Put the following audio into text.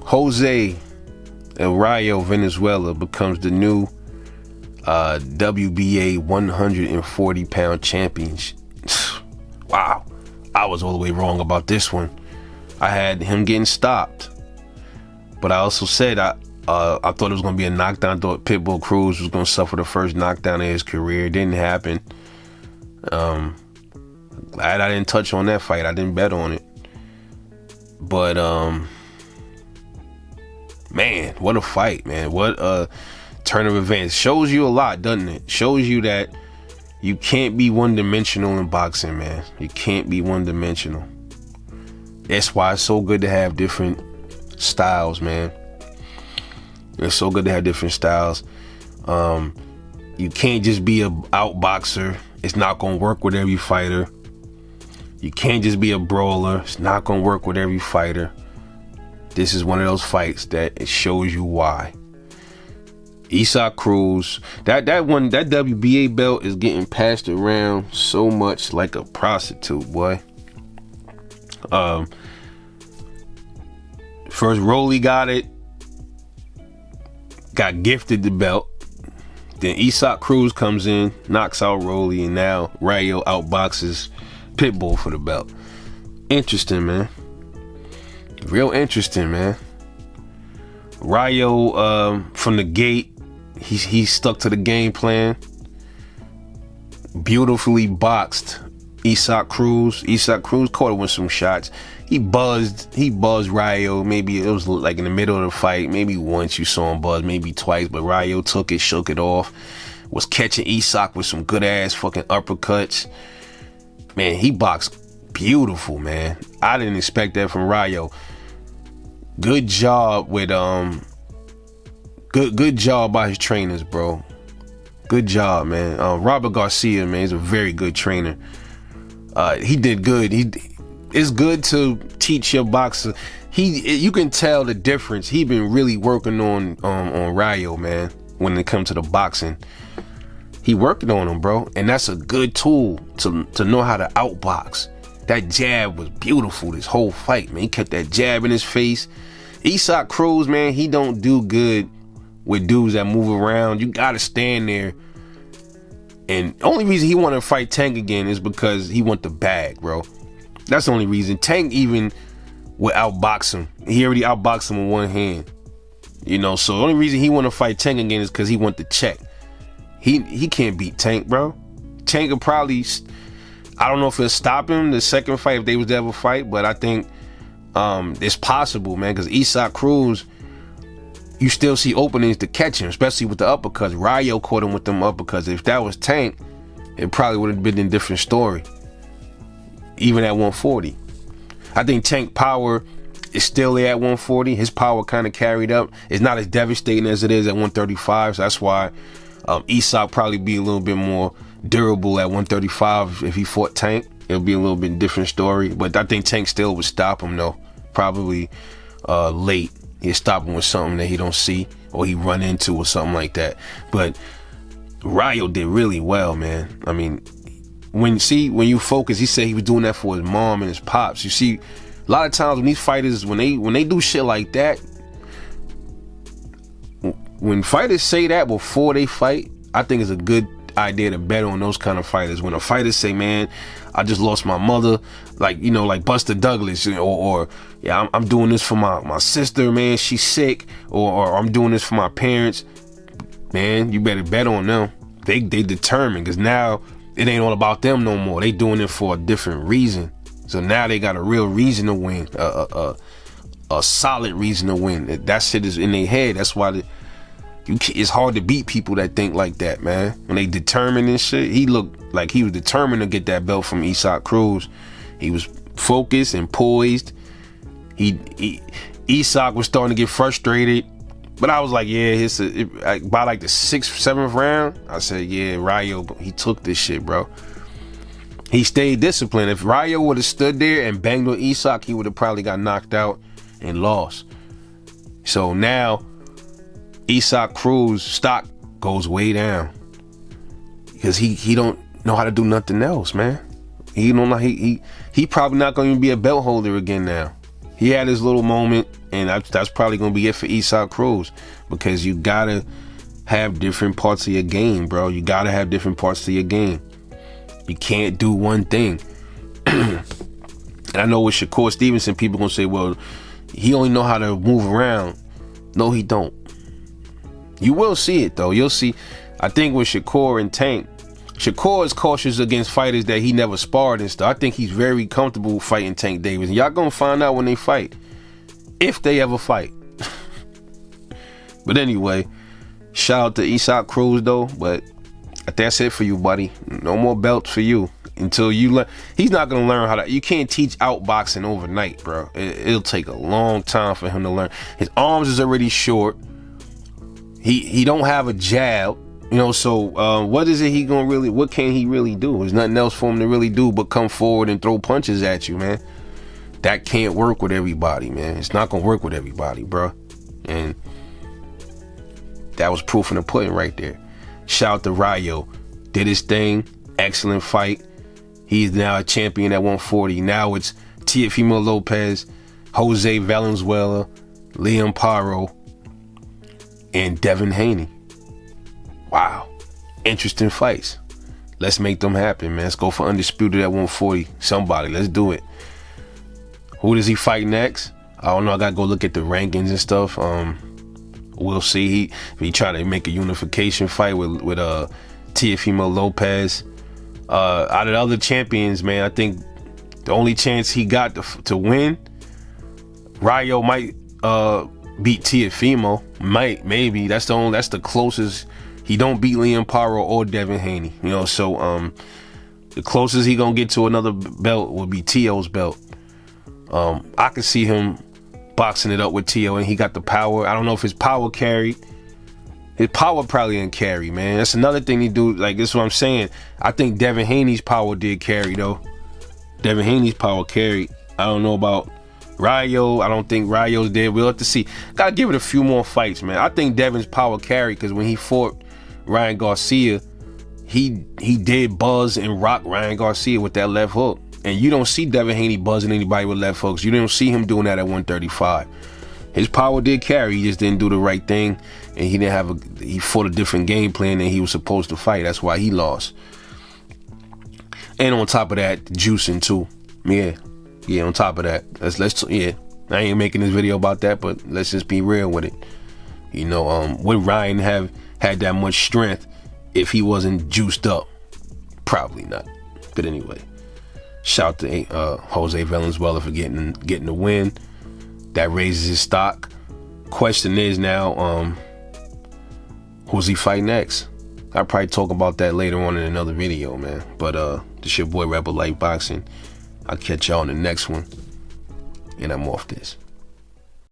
Jose El Rayo Venezuela becomes the new WBA 140-pound champion. Wow, I was all the way wrong about this one. I had him getting stopped, but I also said I thought it was going to be a knockdown. I thought Pitbull Cruz was going to suffer the first knockdown in his career. It didn't happen. Glad I didn't touch on that fight. I didn't bet on it. But man, what a fight, man. What a turn of events. Shows you a lot, doesn't it? Shows you that you can't be one-dimensional in boxing, man. You can't be one-dimensional. That's why it's so good to have different styles, man. It's so good to have different styles. You can't just be a outboxer. It's not gonna work with every fighter. You can't just be a brawler. It's not gonna work with every fighter. This is one of those fights that it shows you why. Isaac Cruz, that WBA belt is getting passed around so much like a prostitute, boy. First Rolly got it, got gifted the belt. Then Isaac Cruz comes in, knocks out Rolly, and now Rayo outboxes Pitbull for the belt. Interesting, man. Real interesting, man. Rayo, from the gate, he stuck to the game plan. Beautifully boxed Isaac Cruz. Isaac Cruz caught him with some shots. He buzzed Rayo. Maybe it was like in the middle of the fight. Maybe once you saw him buzz, maybe twice. But Rayo took it, shook it off. Was catching Isaac with some good ass fucking uppercuts. Man, he boxed beautiful, man. I didn't expect that from Rayo. Good job with good job by his trainers, bro. Good job, man. Robert Garcia, man, he's a very good trainer. He did good. It's good to teach your boxer. You can tell the difference. He been really working on Rayo, man. When it comes to the boxing, he working on him, bro. And that's a good tool to know how to outbox. That jab was beautiful this whole fight, man. He kept that jab in his face. Isaac Cruz, man, he don't do good with dudes that move around. You gotta stand there. And the only reason he want to fight Tank again is because he want the bag, bro. That's the only reason. Tank even would outbox him. He already outboxed him with one hand. You know, so the only reason he want to fight Tank again is because he want the check. He can't beat Tank, bro. Tank could probably, I don't know if it'll stop him the second fight if they was to ever fight, but I think it's possible, man, because Isaac Cruz, you still see openings to catch him, especially with the uppercuts. Rayo caught him with them uppercuts. If that was Tank, it probably would have been a different story, even at 140. I think Tank power is still there at 140. His power kind of carried up. It's not as devastating as it is at 135, so that's why Isaac probably be a little bit more durable at 135 if he fought Tank. It'll be a little bit different story, but I think Tank still would stop him though. Probably late. He'll stop him with something that he don't see or he run into or something like that. But Rayo did really well, man. I mean, when you focus, he said he was doing that for his mom and his pops. You see, a lot of times when these fighters, when they do shit like that, when fighters say that before they fight, I think it's a good idea to bet on those kind of fighters. When a fighter say, man, I just lost my mother, like, you know, like Buster Douglas, you know, or yeah, I'm doing this for my sister, man, she's sick, or I'm doing this for my parents, man, you better bet on them. They determined, because now it ain't all about them no more. They doing it for a different reason. So now they got a real reason to win, a solid reason to win. That shit is in their head. That's why it's hard to beat people that think like that, man. When they determined and shit, he looked like he was determined to get that belt from Isaac Cruz. He was focused and poised. Isaac was starting to get frustrated, but I was like, yeah, by like the 6th, 7th round, I said, yeah, Rayo, he took this shit, bro. He stayed disciplined. If Rayo would have stood there and banged on Isaac, he would have probably got knocked out and lost. So now Isaac Cruz stock goes way down because he don't know how to do nothing else, man. He don't know. He probably not going to be a belt holder again now. He had his little moment, and that's probably gonna be it for Isaac Cruz, because you gotta have different parts of your game, bro. You gotta have different parts of your game. You can't do one thing. And I know with Shakur Stevenson, people gonna say, well, he only know how to move around. No, he don't. You will see it though. You'll see. I think with Shakur and Tank, Shakur is cautious against fighters that he never sparred and stuff. I think he's very comfortable fighting Tank Davis. And y'all gonna find out when they fight, if they ever fight. But anyway, shout out to Isaac Cruz though. But that's it for you, buddy. No more belts for you until you learn. He's not gonna learn how to. You can't teach outboxing overnight, bro. It'll take a long time for him to learn. His arms is already short. He don't have a jab, you know. So what is it he gonna really? What can he really do? There's nothing else for him to really do but come forward and throw punches at you, man. That can't work with everybody, man. It's not gonna work with everybody, bro. And that was proof in the pudding right there. Shout out to Rayo. Did his thing. Excellent fight. He's now a champion at 140. Now it's Teofimo Lopez, Jose Valenzuela, Liam Paro, and Devin Haney. Wow. Interesting fights. Let's make them happen, man. Let's go for undisputed at 140. Somebody, let's do it. Who does he fight next? I don't know. I gotta go look at the rankings and stuff. We'll see. He tried to make a unification fight with Teofimo Lopez. Out of the other champions, man, I think the only chance he got to win, Rayo might beat Teofimo. Maybe that's the closest. He don't beat Liam Paro or Devin Haney, you know. So the closest he gonna get to another belt would be T.O.'s belt. I could see him boxing it up with T.O., and he got the power. I don't know if his power carried. His power probably didn't carry, man. That's another thing he do. Like, this is what I'm saying. I think Devin Haney's power did carry, though. Devin Haney's power carried. I don't know about Rayo. I don't think Rayo's did. We'll have to see. Gotta give it a few more fights, man. I think Devin's power carried, because when he fought Ryan Garcia, he did buzz and rock Ryan Garcia with that left hook. And you don't see Devin Haney buzzing anybody with left hooks. You don't see him doing that at 135. His power did carry. He just didn't do the right thing, and he fought a different game plan than he was supposed to fight. That's why he lost. And on top of that, juicing too. Yeah. On top of that, I ain't making this video about that, but let's just be real with it. You know, would Ryan have had that much strength if he wasn't juiced up? Probably not. But anyway, shout to Jose Valenzuela for getting the win. That raises his stock. Question is now, who's he fight next? I'll probably talk about that later on in another video, man. But this your boy Rebel Light Boxing. I'll catch y'all on the next one. And I'm off this.